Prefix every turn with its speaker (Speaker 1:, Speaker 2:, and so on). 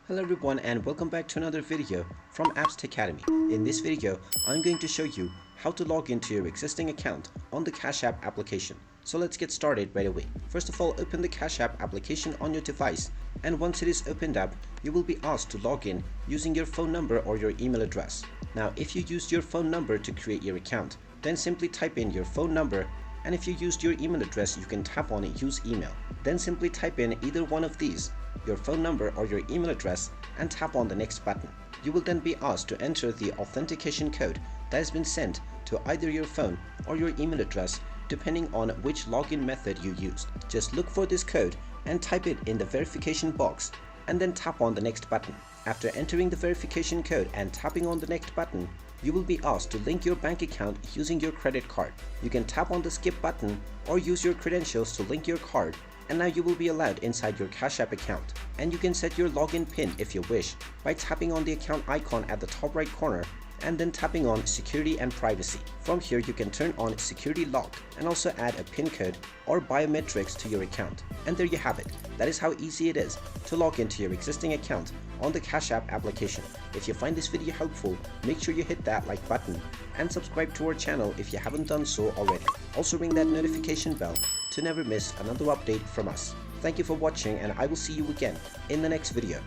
Speaker 1: Hello everyone and welcome back to another video from Apps Academy. In this video, I'm going to show you how to log into your existing account on the Cash App application. So let's get started right away. First of all, open the Cash App application on your device, and once it is opened up, you will be asked to log in using your phone number or your email address. Now, if you used your phone number to create your account, then simply type in your phone number, and if you used your email address, you can tap on Use Email. Then simply type in either one of these, your phone number or your email address, and tap on the next button. You will then be asked to enter the authentication code that has been sent to either your phone or your email address depending on which login method you used. Just look for this code and type it in the verification box and then tap on the next button. After entering the verification code and tapping on the next button, you will be asked to link your bank account using your credit card. You can tap on the skip button or use your credentials to link your card, and now you will be allowed inside your Cash App account. And you can set your login PIN if you wish by tapping on the account icon at the top right corner and then tapping on Security and Privacy. From here, you can turn on Security Lock and also add a PIN code or biometrics to your account. And there you have it. That is how easy it is to log into your existing account on the Cash App application. If you find this video helpful, make sure you hit that like button and subscribe to our channel if you haven't done so already. Also ring that notification bell to never miss another update from us. Thank you for watching, and I will see you again in the next video.